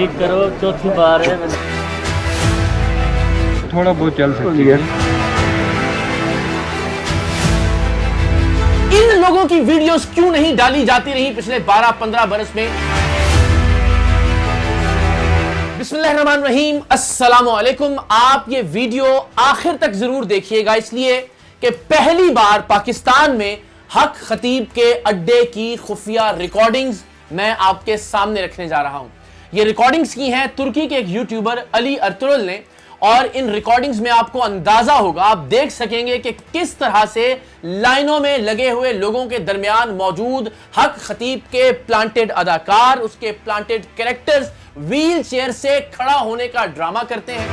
ठीक करो, चौथी बार है। थोड़ा बहुत चल सकती है। इन लोगों की वीडियोस क्यों नहीं डाली जाती रही पिछले 12-15 बरस में? बिस्मिल्लाहिर्रहमानिर्रहीम, अस्सलामु अलैकुम। आप ये वीडियो आखिर तक जरूर देखिएगा, इसलिए कि पहली बार पाकिस्तान में हक खतीब के अड्डे की खुफिया रिकॉर्डिंग्स मैं आपके सामने रखने जा रहा हूं। ये रिकॉर्डिंग्स की हैं तुर्की के एक यूट्यूबर अली अर्तुगरुल ने, और इन रिकॉर्डिंग्स में आपको अंदाजा होगा, आप देख सकेंगे कि किस तरह से लाइनों में लगे हुए लोगों के दरमियान मौजूद हक खतीब के प्लांटेड अदाकार, उसके प्लांटेड कैरेक्टर्स व्हील चेयर से खड़ा होने का ड्रामा करते हैं,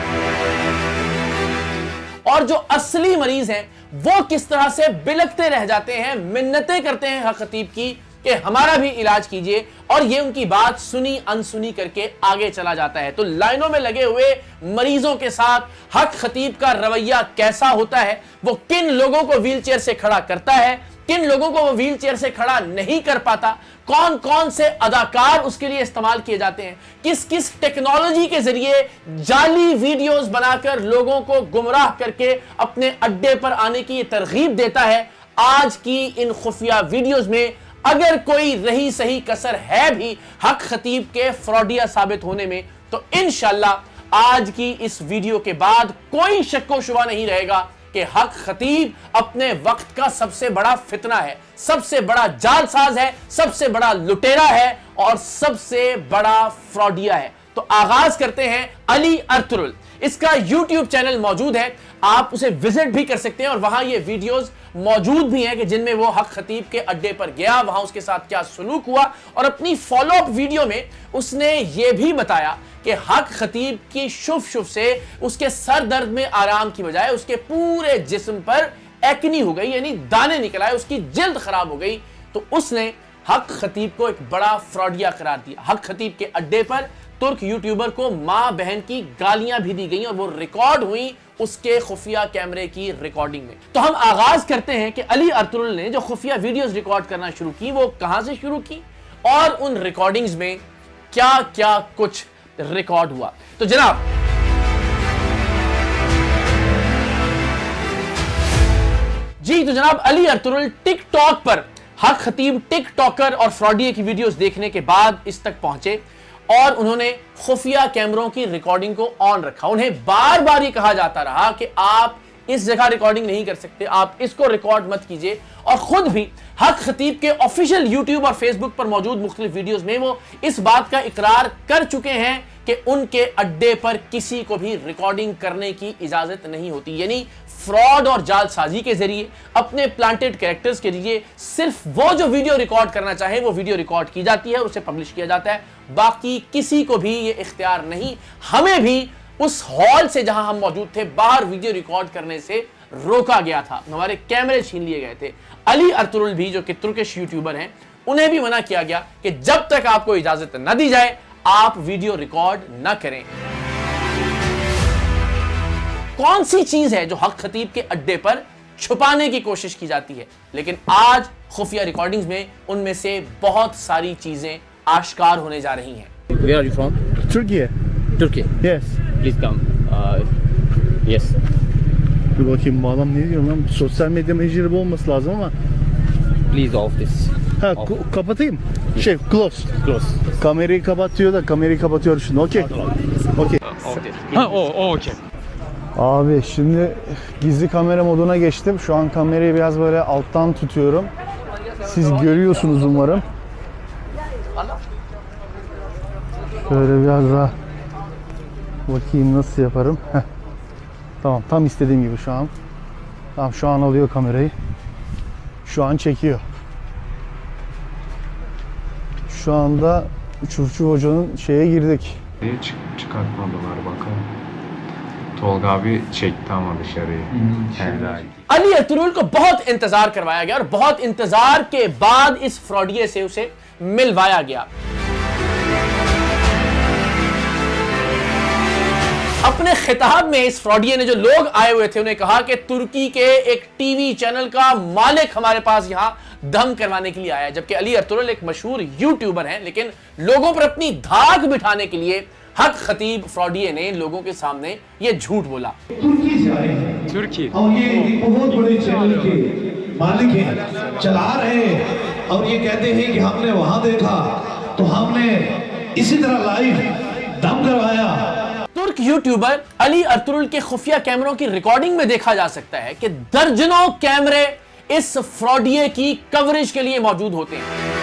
और जो असली मरीज हैं वो किस तरह से बिलखते रह जाते हैं, मिन्नतें करते हैं हक खतीब की कि हमारा भी इलाज कीजिए, और ये उनकी बात सुनी अनसुनी करके आगे चला जाता है। तो लाइनों में लगे हुए मरीजों के साथ हक खतीब का रवैया कैसा होता है, वो किन लोगों को व्हीलचेयर से खड़ा करता है, किन लोगों को वो व्हीलचेयर से खड़ा नहीं कर पाता, कौन कौन से अदाकार उसके लिए इस्तेमाल किए जाते हैं, किस किस टेक्नोलॉजी के जरिए जाली वीडियोस बनाकर लोगों को गुमराह करके अपने अड्डे पर आने की तरगीब देता है। आज की इन खुफिया वीडियोस में अगर कोई रही सही कसर है भी हक खतीब के फ्रॉडिया साबित होने में, तो इंशाल्लाह आज की इस वीडियो के बाद कोई शक्को शुबा नहीं रहेगा कि हक खतीब अपने वक्त का सबसे बड़ा फितना है, सबसे बड़ा जालसाज है, सबसे बड़ा लुटेरा है और सबसे बड़ा फ्रॉडिया है। तो आगाज करते हैं अली अर्तुगरुल। इसका YouTube चैनल मौजूद है, आप उसे विजिट भी कर सकते हैं, और वहां ये वीडियोस मौजूद भी हैं कि जिनमें वो हक खतीब के अड्डे पर गया, वहां उसके साथ क्या सलूक हुआ, और अपनी फॉलो अप वीडियो में उसने ये भी बताया कि हक खतीब की शुफ से उसके सर दर्द में आराम की बजाय उसके पूरे जिस्म पर एक्नी हो गई, यानी दाने निकल आए, उसकी जिल्द खराब हो गई। तो उसने हक खतीब को एक बड़ा फ्रॉडिया करार दिया। हक खतीब के अड्डे पर तुर्क यूट्यूबर को मां बहन की गालियां भी दी गई, और वो रिकॉर्ड हुई उसके खुफिया कैमरे की रिकॉर्डिंग में। तो हम आगाज करते हैं कि अली अर्तुगरुल ने जो खुफिया वीडियोस रिकॉर्ड करना शुरू की वो कहां से शुरू की, और उन रिकॉर्डिंग्स में क्या क्या कुछ रिकॉर्ड हुआ। तो जनाब, जी तो जनाब, अली अर्तुगरुल टिकटॉक पर हक खतीब टिकटॉकर और फ्रॉडिया की वीडियोस देखने के बाद इस तक पहुंचे, और उन्होंने खुफिया कैमरों की रिकॉर्डिंग को ऑन रखा। उन्हें बार बार ये कहा जाता रहा कि आप इस जगह रिकॉर्डिंग नहीं कर सकते, आप इसको रिकॉर्ड मत कीजिए, और खुद भी हक खतीब के ऑफिशियल यूट्यूब और फेसबुक पर मौजूद मुख्तलिफ वीडियोस में वो इस बात का इकरार कर चुके हैं कि उनके अड्डे पर किसी को भी रिकॉर्डिंग करने की इजाजत नहीं होती। यानी फ्रॉड और जालसाजी के जरिए अपने प्लांटेड कैरेक्टर्स के लिए सिर्फ वो जो वीडियो रिकॉर्ड करना चाहे वो वीडियो रिकॉर्ड की जाती है और उसे पब्लिश किया जाता है, बाकी किसी को भी ये इख्तियार नहीं। हमें भी उस हॉल से जहां हम मौजूद थे बाहर वीडियो रिकॉर्ड करने से रोका गया था, हमारे कैमरे छीन लिए गए थे। अली अर्तुगरुल भी जो कि तुर्किश यूट्यूबर हैं, उन्हें भी मना किया गया कि जब तक आपको इजाजत न दी जाए आप वीडियो रिकॉर्ड न करें। कौन सी चीज है जो हक खतीब के अड्डे पर छुपाने की कोशिश की जाती है, लेकिन आज खुफिया रिकॉर्डिंग्स में उनमें से बहुत सारी चीजें आश्कार होने जा रही हैं। Where are you from? Türkiye. Turkey. Yes. Please come. Yes. Dur bakayım bu adam ne diyor lan? Sosyal medya menajeri bu olması lazım ama. Please off this. Ha Off. kapatayım. Close. Close. Kamerayı kapat diyor da kamerayı kapatıyor şimdi. Okey. Okey. Ha, okay. Abi şimdi gizli kamera moduna geçtim. Şu an kamerayı biraz böyle alttan tutuyorum. Siz görüyorsunuz umarım. Şöyle biraz daha bakayım nasıl yaparım. Heh. Tamam, tam istediğim gibi şu an. Tamam, şu an alıyor kamerayı. Şu an çekiyor. Şu anda Çufçu Hoca'nın şeye girdik. Çıkartmadılar bakalım. Tolga abi çekti ama dışarıyı. Helal. Ali Ertugrul को बहुत इंतजार करवाया गया, और बहुत इंतजार के बाद इस फ्रॉडिये से उसे मिलवाया गया। अपने खिताब में इस फ्रॉडिये ने जो लोग आए हुए थे उन्हें कहा कि तुर्की के एक टीवी चैनल का मालिक हमारे पास यहां दम करवाने के लिए आया, जबकि अली अर्तुगरुल एक मशहूर यूट्यूबर हैं, लेकिन लोगों पर अपनी धाक बिठाने के लिए हक खतीब फ्रॉडिये ने लोगों के सामने ये झूठ बोला। तुर्की से आए हैं Turkey. और ये बहुत बड़े चैनल के मालिक हैं, चला रहे हैं और ये कहते हैं कि हमने वहां देखा तो हमने इसी तरह लाइव दम करवाया। तुर्क यूट्यूबर अली अर्तुरुल के खुफिया कैमरों की रिकॉर्डिंग में देखा जा सकता है कि दर्जनों कैमरे इस फ्रॉडिये की कवरेज के लिए मौजूद होते हैं।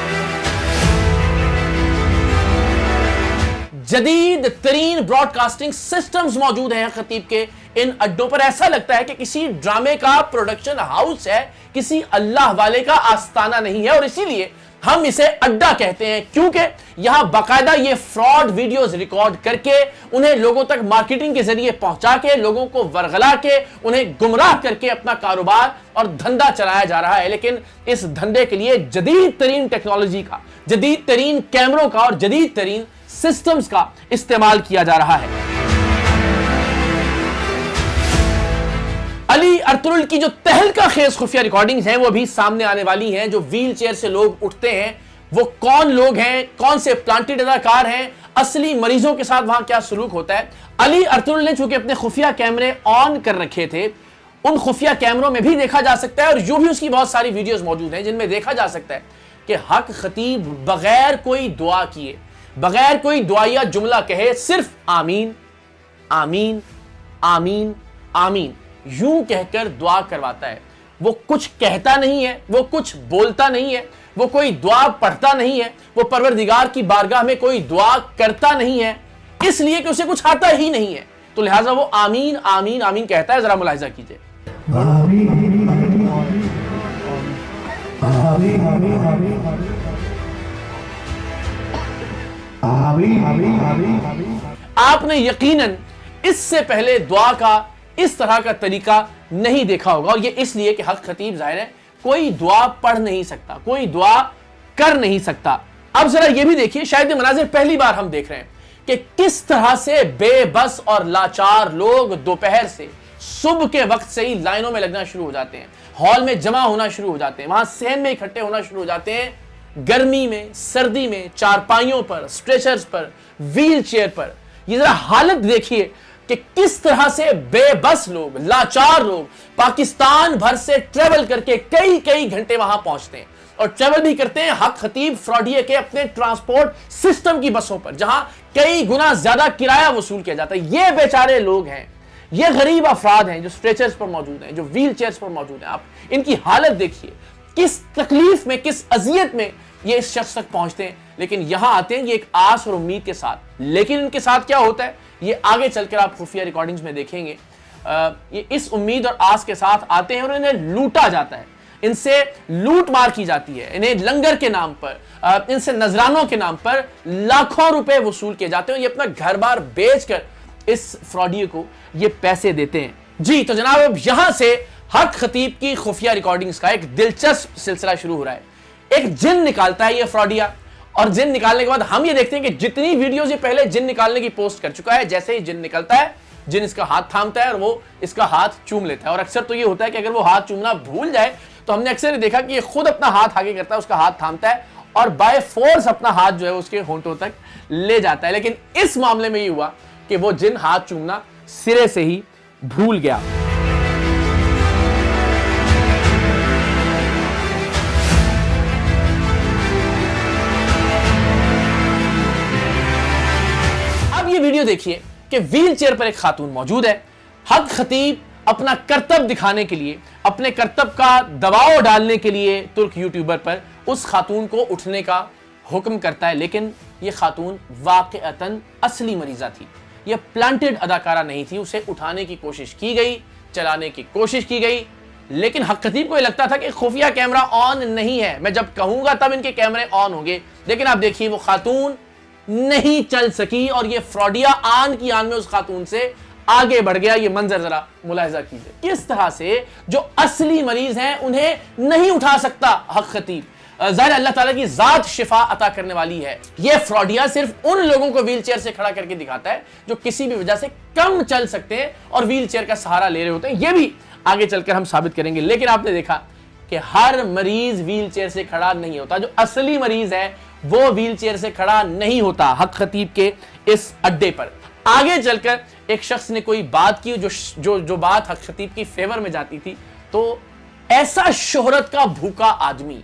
जदीद तरीन ब्रॉडकास्टिंग सिस्टम्स मौजूद हैं खतीब के इन अड्डों पर। ऐसा लगता है कि किसी ड्रामे का प्रोडक्शन हाउस है, किसी अल्लाह वाले का आस्ताना नहीं है, और इसीलिए हम इसे अड्डा कहते हैं, क्योंकि यहां बाकायदा ये फ्रॉड वीडियोस रिकॉर्ड करके उन्हें लोगों तक मार्केटिंग के जरिए पहुंचा के, लोगों को वरगला के, उन्हें गुमराह करके अपना कारोबार और धंधा चलाया जा रहा है। लेकिन इस धंधे के लिए जदीद तरीन टेक्नोलॉजी का, जदीद तरीन कैमरों का और जदीद तरीन सिस्टम्स का इस्तेमाल किया जा रहा है। अली अर्तुरुल की जो तहलका खेज खुफिया रिकॉर्डिंग्स हैं वो भी सामने आने वाली हैं। जो व्हील चेयर से लोग उठते हैं वो कौन लोग हैं, कौन से प्लांटेड अदाकार हैं, असली मरीजों के साथ वहां क्या सलूक होता है। अली अर्तुरुल ने चूंकि अपने खुफिया कैमरे ऑन कर रखे थे, उन खुफिया कैमरों में भी देखा जा सकता है, और यूं भी उसकी बहुत सारी वीडियोस मौजूद हैं जिनमें देखा जा सकता है कि हक खतीब बगैर कोई दुआ किए, बगैर कोई दुआया जुमला कहे, सिर्फ आमीन आमीन आमीन आमीन यूं कहकर दुआ करवाता है। वो कुछ कहता नहीं है, वो कुछ बोलता नहीं है, वो कोई दुआ पढ़ता नहीं है, वो परवरदिगार की बारगाह में कोई दुआ करता नहीं है, इसलिए कि उसे कुछ आता ही नहीं है, तो लिहाजा वो आमीन आमीन आमीन कहता है। जरा मुलाहिजा कीजिए। आपने यकीनन इससे पहले दुआ का इस तरह का तरीका नहीं देखा होगा, और ये इसलिए कि हक खतीब जाहिर है कोई दुआ पढ़ नहीं सकता, कोई दुआ कर नहीं सकता। अब जरा ये भी देखिए, शायद ये मनाजिर पहली बार हम देख रहे हैं कि किस तरह से बेबस और लाचार लोग दोपहर से, सुबह के वक्त से ही लाइनों में लगना शुरू हो जाते हैं, हॉल में जमा होना शुरू हो जाते हैं, वहां सहन में इकट्ठे होना शुरू हो जाते हैं, गर्मी में, सर्दी में, चारपाइयों पर, स्ट्रेचर्स पर, व्हील चेयर पर। ये जरा हालत देखिए कि किस तरह से बेबस लोग, लाचार लोग पाकिस्तान भर से ट्रेवल करके कई कई घंटे वहां पहुंचते हैं, और ट्रेवल भी करते हैं हक खतीब फ्रॉडिये के अपने ट्रांसपोर्ट सिस्टम की बसों पर, जहां कई गुना ज्यादा किराया वसूल किया जाता है। ये बेचारे लोग हैं, ये गरीब अफराद हैं जो स्ट्रेचर्स पर मौजूद हैं, जो व्हील चेयर्स पर मौजूद हैं। आप इनकी हालत देखिए, किस तकलीफ में, किस अजियत में ये इस शख्स तक पहुंचते हैं, लेकिन यहां आते हैं ये एक आस और उम्मीद के साथ। लेकिन इनके साथ क्या होता है ये आगे चलकर आप खुफिया रिकॉर्डिंग्स में देखेंगे। ये इस उम्मीद और आस के साथ आते हैं और इन्हें लूटा जाता है, इनसे लूट मार की जाती है, इन्हें लंगर के नाम पर, इनसे नजरानों के नाम पर लाखों रुपए वसूल किए जाते हैं। ये अपना घर बार बेचकर इस फ्रॉडिये को ये पैसे देते हैं। जी तो जनाब, अब यहां से हक खतीब की खुफिया रिकॉर्डिंग्स का एक दिलचस्प सिलसिला शुरू हो रहा है। एक जिन निकालता है ये फ्रॉडिया, और जिन निकालने के बाद हम ये देखते हैं कि जितनी वीडियोस ये पहले जिन निकालने की पोस्ट कर चुका है, जैसे ही जिन निकलता है, जिन इसका हाथ थामता है और वो इसका हाथ चूम लेता है। और अक्सर तो ये होता है कि अगर वो हाथ चूमना भूल जाए तो हमने अक्सर ये देखा कि ये खुद अपना हाथ आगे करता है, उसका हाथ थामता है और बाय फोर्स अपना हाथ जो है उसके होंठों तक ले जाता है। लेकिन इस मामले में ये हुआ कि वो जिन हाथ चूमना सिरे से ही भूल गया। ये वीडियो देखिए कि व्हील चेयर पर एक खातून मौजूद है। हक खतीब अपना करतब दिखाने के लिए, अपने करतब का दबाव डालने के लिए तुर्क यूट्यूबर पर उस खातून को उठने का हुक्म करता है, लेकिन ये खातून वाक़अतन असली मरीजा थी, ये प्लांटेड अदाकारा नहीं थी। उसे उठाने की कोशिश की गई, चलाने की कोशिश की गई, लेकिन हक खतीब को लगता था कि खुफिया कैमरा ऑन नहीं है, मैं जब कहूंगा तब इनके कैमरे ऑन होंगे। लेकिन आप देखिए वो खातून नहीं चल सकी और ये फ्रॉडिया आन की आन में उस खातून से आगे बढ़ गया। ये मंजर जरा मुलाहिजा कीजिए, किस तरह से जो असली मरीज हैं उन्हें नहीं उठा सकता हक खतीब। ज़ाहिर अल्लाह ताला की जात शिफा अता करने वाली है। ये फ्रॉडिया सिर्फ उन लोगों को व्हील चेयर से खड़ा करके दिखाता है जो किसी भी वजह से कम चल सकते हैं और व्हील चेयर का सहारा ले रहे होते हैं। ये भी आगे चलकर हम साबित करेंगे। लेकिन आपने देखा कि हर मरीज व्हील चेयर से खड़ा नहीं होता, जो असली मरीज है वो व्हील चेयर से खड़ा नहीं होता। हक खतीब के इस अड्डे पर। आगे चलकर एक शख्स ने कोई बात की जो बात हक खतीब की फेवर में जाती थी, तो ऐसा शोहरत का भूखा आदमी,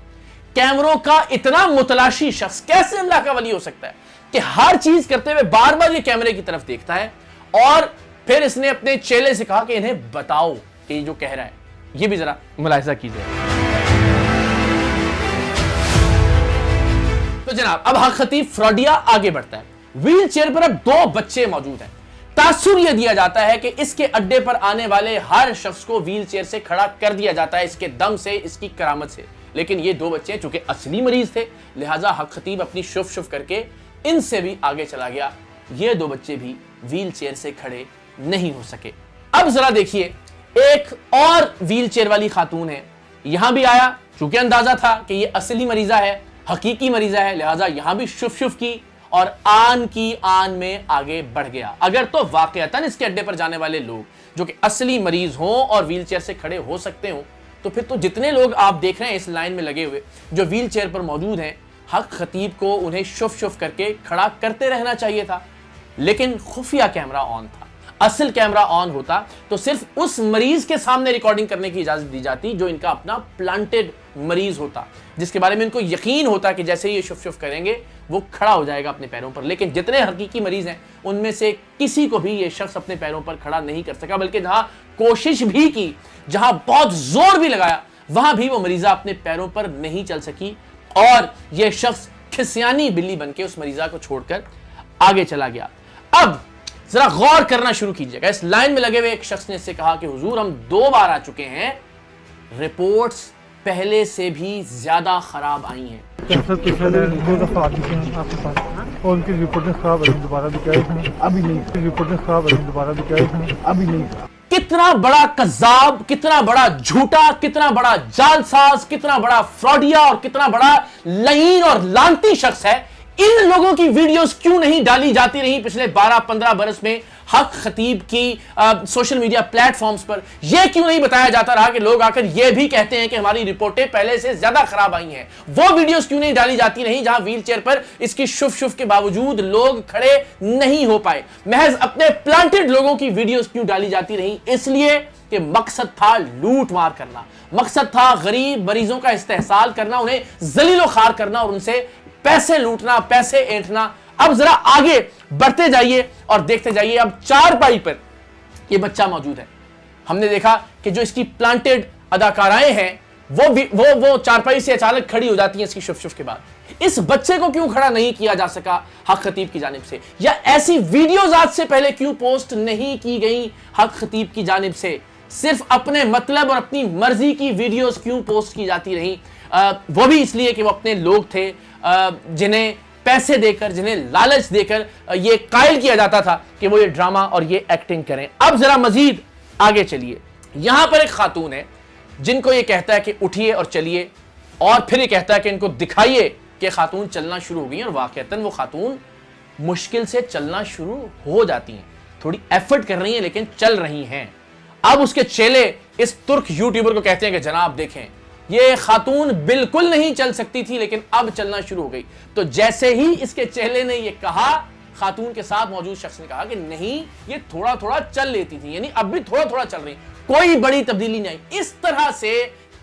कैमरों का इतना मुतलाशी शख्स कैसे अल्लाह का वली हो सकता है कि हर चीज करते हुए बार बार ये कैमरे की तरफ देखता है। और फिर इसने अपने चेले से कहा कि इन्हें बताओ कि ये जो कह रहा है, ये भी जरा मुलाहिजा कीजिए। तो जनाब अब हक खतीब फ्रॉडिया आगे बढ़ता है। व्हील चेयर पर अब 2 बच्चे मौजूद हैं। तासुर यह दिया जाता है कि इसके अड्डे पर आने वाले हर शख्स को व्हील चेयर से खड़ा कर दिया जाता है, इसके दम से, इसकी करामत से। लेकिन ये 2 बच्चे चूंकि असली मरीज थे, लिहाजा हक खतीब अपनी शुफ शुफ करके इनसे भी आगे चला गया। ये 2 बच्चे भी व्हील चेयर से खड़े नहीं हो सके। अब जरा देखिए, एक और व्हील चेयर वाली खातून है, यहां भी आया, चूंकि अंदाजा था कि ये असली मरीजा है, हकीकी मरीजा है, लिहाजा यहां भी शुफ शुफ की और आन की आन में आगे बढ़ गया। अगर तो वाकईतन इसके अड्डे पर जाने वाले लोग जो कि असली मरीज हों और व्हील चेयर से खड़े हो सकते हो, तो फिर तो जितने लोग आप देख रहे हैं इस लाइन में लगे हुए जो व्हील चेयर पर मौजूद हैं, हक खतीब को उन्हें शुफ शुफ करके खड़ा करते रहना चाहिए था। लेकिन खुफिया कैमरा ऑन था। असल कैमरा ऑन होता तो सिर्फ उस मरीज के सामने रिकॉर्डिंग करने की इजाजत दी जाती जो इनका अपना प्लांटेड मरीज होता, जिसके बारे में इनको यकीन होता कि जैसे ये शुफ शुफ करेंगे वो खड़ा हो जाएगा अपने पैरों पर। लेकिन जितने हकीकी मरीज हैं उनमें से किसी को भी ये शख्स अपने पैरों पर खड़ा नहीं कर सका, बल्कि जहां कोशिश भी की, जहां बहुत जोर भी लगाया, वहां भी वो मरीजा अपने पैरों पर नहीं चल सकी और ये शख्स खिसियानी बिल्ली बनके उस मरीजा को छोड़कर आगे चला गया। अब जरा गौर करना शुरू कीजिएगा। इस लाइन में लगे हुए एक शख्स ने इससे कहा कि हुजूर हम 2 बार आ चुके हैं, रिपोर्ट्स पहले से भी ज्यादा खराब आई हैं। सर पिछले 2 दफा आ चुके हैं आपके पास और उनकी रिपोर्टें खराब है, दोबारा भी क्या है, अभी नहीं, रिपोर्टें खराब है, दोबारा भी क्या है, अभी नहीं। कितना बड़ा कज़्ज़ाब, कितना बड़ा झूठा, कितना बड़ा जालसाज, कितना बड़ा फ्रॉडिया और कितना बड़ा लईन और लानती शख्स है। इन लोगों की वीडियोस क्यों नहीं डाली जाती रही पिछले 12-15 बरस में हक खतीब की सोशल मीडिया प्लेटफॉर्म्स पर? यह क्यों नहीं बताया जाता रहा कि लोग आकर यह भी कहते हैं कि हमारी रिपोर्टें पहले से ज्यादा खराब आई हैं? वो वीडियोस क्यों नहीं डाली जाती रही जहां व्हील चेयर पर इसकी शुफ शुफ के बावजूद लोग खड़े नहीं हो पाए? महज अपने प्लांटेड लोगों की वीडियोस क्यों डाली जाती रही? इसलिए कि मकसद था लूट मार करना, मकसद था गरीब मरीजों का इस्तेहसाल करना, उन्हें जलीलो खार करना और उनसे पैसे लूटना, पैसे ऐंठना। अब जरा आगे बढ़ते जाइए और देखते जाइए। अब 4 पाई पर यह बच्चा मौजूद है। हमने देखा कि जो इसकी प्लांटेड अदाकाराएं हैं वो 4 पाई से अचानक खड़ी हो जाती हैं इसकी शुफ शुफ के बाद। इस बच्चे को क्यों खड़ा नहीं किया जा सका हक खतीब की जानिब से, या ऐसी वीडियोज आज से पहले क्यों पोस्ट नहीं की गई हक खतीब की जानिब से? सिर्फ अपने मतलब और अपनी मर्जी की वीडियोस क्यों पोस्ट की जाती रही? वो भी इसलिए कि वो अपने लोग थे जिन्हें पैसे देकर, जिन्हें लालच देकर ये कायल किया जाता था कि वो ये ड्रामा और ये एक्टिंग करें। अब जरा मजीद आगे चलिए। यहां पर एक खातून है जिनको ये कहता है कि उठिए और चलिए, और फिर ये कहता है कि इनको दिखाइए कि खातून चलना शुरू हो गई, और वाकईतन वो खातून मुश्किल से चलना शुरू हो जाती हैं, थोड़ी एफर्ट कर रही हैं लेकिन चल रही हैं। अब उसके चेले इस तुर्क यूट्यूबर को कहते हैं कि जनाब देखें, ये खातून बिल्कुल नहीं चल सकती थी लेकिन अब चलना शुरू हो गई। तो जैसे ही इसके चेले ने ये कहा, खातून के साथ मौजूद शख्स ने कहा कि नहीं, ये थोड़ा थोड़ा चल लेती थी, यानी अब भी थोड़ा थोड़ा चल रही, कोई बड़ी तब्दीली नहीं आई। इस तरह से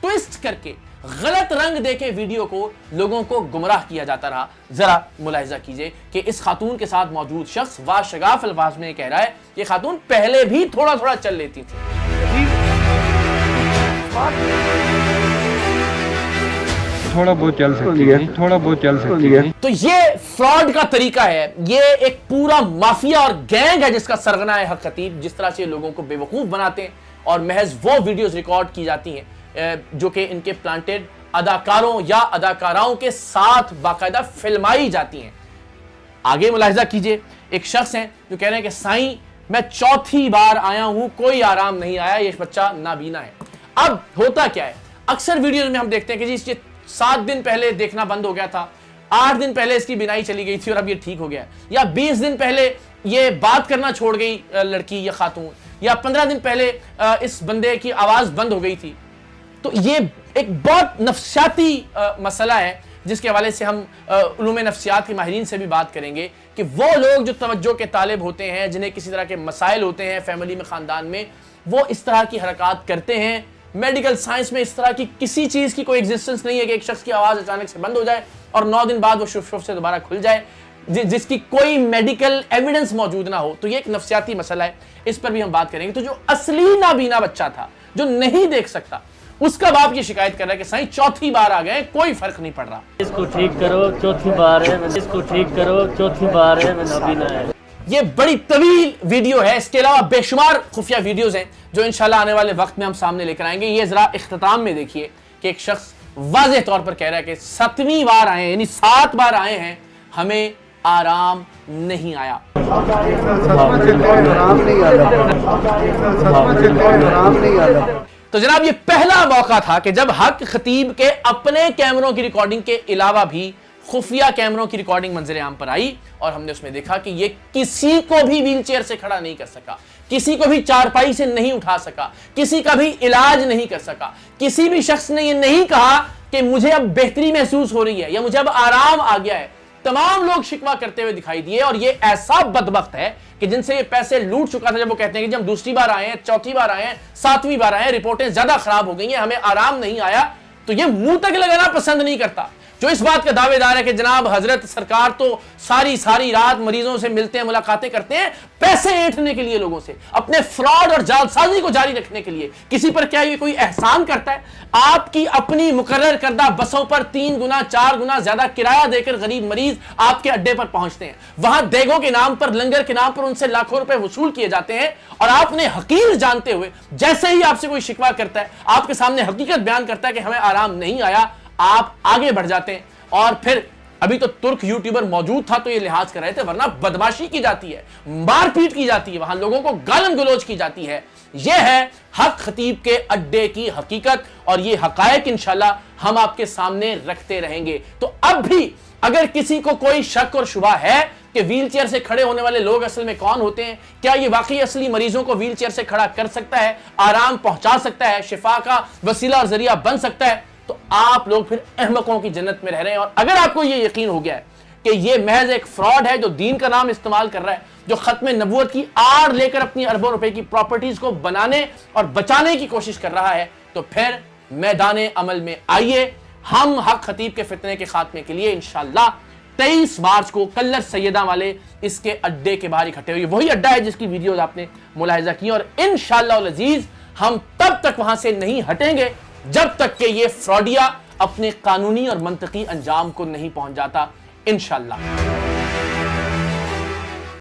ट्विस्ट करके, गलत रंग देके वीडियो को लोगों को गुमराह किया जाता रहा। जरा मुलाहिजा कीजिए कि इस खातून के साथ मौजूद शख्स वाशगाफ अल्फाज में कह रहा है ये खातून पहले भी थोड़ा थोड़ा चल लेती थी। थोड़ा बहुत चल सकती है, थोड़ा बहुत चल सकती है। तो ये फ्रॉड का तरीका है, ये एक पूरा माफिया और गैंग है जिसका सरगना है हक खतीब। जिस तरह से लोगों को बेवकूफ बनाते हैं और महज वो वीडियोस रिकॉर्ड की जाती हैं जो कि इनके प्लांटेड अदाकारों या अदाकाराओं के साथ बाकायदा फिल्माई जाती हैं। आगे मुलाहिजा कीजिए, एक शख्स है जो कह रहे हैं कि साईं मैं 4थी बार आया हूं, कोई आराम नहीं आया, ये बच्चा नाबीना है। अब होता क्या है, अक्सर वीडियोस में हम देखते हैं कि जी इसके 7 दिन पहले देखना बंद हो गया था, 8 दिन पहले इसकी बिनाई चली गई थी और अब ये ठीक हो गया, या 20 दिन पहले ये बात करना छोड़ गई लड़की या खातून, या 15 दिन पहले इस बंदे की आवाज बंद हो गई थी। तो ये एक बहुत नफसियाती मसला है جس کے حوالے سے ہم علوم نفسیات کے ماہرین سے بھی بات کریں گے کہ وہ لوگ جو توجہ کے طالب ہوتے ہیں، جنہیں کسی طرح کے مسائل ہوتے ہیں فیملی میں، خاندان میں، وہ اس طرح کی حرکات کرتے ہیں۔ میڈیکل سائنس میں اس طرح کی کسی چیز کی کوئی ایگزسٹنس نہیں ہے کہ ایک شخص کی آواز اچانک سے بند ہو جائے اور 9 دن بعد وہ شف سے دوبارہ کھل جائے، جس کی کوئی میڈیکل ایویڈنس موجود نہ ہو۔ تو یہ ایک نفسیاتی مسئلہ ہے، اس پر بھی ہم بات کریں گے۔ تو جو اصلی نابینا بچہ تھا، جو نہیں دیکھ سکتا، اس کا باپ یہ شکایت کر رہا ہے کہ سائیں چوتھی بار آ گئے، کوئی فرق نہیں پڑ رہا۔ اس کو ٹھیک کرو، چوتھی بار ہے، اس کو ٹھیک کرو، چوتھی بار ہے، میں نابینا ہے۔ یہ بڑی طویل ویڈیو ہے، اس کے علاوہ بے شمار خفیہ ویڈیوز ہیں جو انشاءاللہ آنے والے وقت میں ہم سامنے لے کر آئیں گے۔ یہ ذرا اختتام میں دیکھیے کہ ایک شخص واضح طور پر کہہ رہا ہے کہ 7ویں بار آئے ہیں، یعنی 7 بار آئے ہیں، ہمیں آرام نہیں آیا۔ تو جناب یہ پہلا موقع تھا کہ جب حق خطیب کے اپنے کیمروں کی ریکارڈنگ کے علاوہ بھی خفیہ کیمروں کی ریکارڈنگ منظر عام پر آئی، اور ہم نے اس میں دیکھا کہ یہ کسی کو بھی ویل چیئر سے کھڑا نہیں کر سکا، کسی کو بھی چارپائی سے نہیں اٹھا سکا، کسی کا بھی علاج نہیں کر سکا، کسی بھی شخص نے یہ نہیں کہا کہ مجھے اب بہتری محسوس ہو رہی ہے یا مجھے اب آرام آ گیا ہے۔ تمام لوگ شکوہ کرتے ہوئے دکھائی دیے، اور یہ ایسا بدبخت ہے کہ جن سے یہ پیسے لوٹ چکا تھا، جب وہ کہتے ہیں کہ جب ہم دوسری بار آئے ہیں، چوتھی بار آئے ہیں، 7ویں بار آئے ہیں، رپورٹیں زیادہ خراب ہو گئی ہیں، ہمیں آرام نہیں آیا، تو یہ منہ تک لگانا پسند نہیں کرتا۔ جو اس بات کا دعوے دار ہے کہ جناب حضرت سرکار تو ساری رات مریضوں سے ملتے ہیں، ملاقاتیں کرتے ہیں، پیسے اینٹھنے کے لیے لوگوں سے، اپنے فراڈ اور جعلسازی کو جاری رکھنے کے لیے، کسی پر کیا یہ کوئی احسان کرتا ہے؟ آپ کی اپنی مقرر کردہ بسوں پر 3 گنا 4 گنا زیادہ کرایہ دے کر غریب مریض آپ کے اڈے پر پہنچتے ہیں، وہاں دیگوں کے نام پر، لنگر کے نام پر ان سے لاکھوں روپے وصول کیے جاتے ہیں، اور آپ نے حقیر جانتے ہوئے جیسے ہی آپ سے کوئی شکوہ کرتا ہے، آپ کے سامنے حقیقت بیان کرتا ہے کہ ہمیں آرام نہیں آیا، آپ آگے بڑھ جاتے ہیں، اور پھر ابھی تو ترک یوٹیوبر موجود تھا تو یہ لحاظ کر رہے تھے، ورنہ بدماشی کی جاتی ہے، مار پیٹ کی جاتی ہے، وہاں لوگوں کو گالن گلوچ کی جاتی ہے۔ یہ ہے حق خطیب کے اڈے کی حقیقت، اور یہ حقائق انشاءاللہ ہم آپ کے سامنے رکھتے رہیں گے۔ تو اب بھی اگر کسی کو کوئی شک اور شبہ ہے کہ ویل چیئر سے کھڑے ہونے والے لوگ اصل میں کون ہوتے ہیں، کیا یہ واقعی اصلی مریضوں کو ویل چیئر سے کھڑا کر سکتا ہے، آرام پہنچا سکتا ہے، شفا کا وسیلہ اور ذریعہ بن سکتا ہے، تو آپ لوگ پھر احمقوں کی جنت میں رہ رہے ہیں۔ اور اگر آپ کو یہ یقین ہو گیا ہے کہ یہ محض ایک فراڈ ہے جو دین کا نام استعمال کر رہا ہے، جو ختم نبوت کی آڑ لے کر اپنی اربوں روپے کی پراپرٹیز کو بنانے اور بچانے کی کوشش کر رہا ہے، تو پھر میدان عمل میں آئیے، ہم حق خطیب کے فتنے کے خاتمے کے لیے انشاءاللہ 23 مارچ کو کلر سیدہ والے اس کے اڈے کے باہر اکٹھے ہوئے۔ وہی اڈا ہے جس کی ویڈیوز آپ نے ملاحظہ کی، اور انشاءاللہ العزیز ہم تب تک وہاں سے نہیں ہٹیں گے جب تک کہ یہ فراڈیا اپنے قانونی اور منطقی انجام کو نہیں پہنچ جاتا، انشاءاللہ۔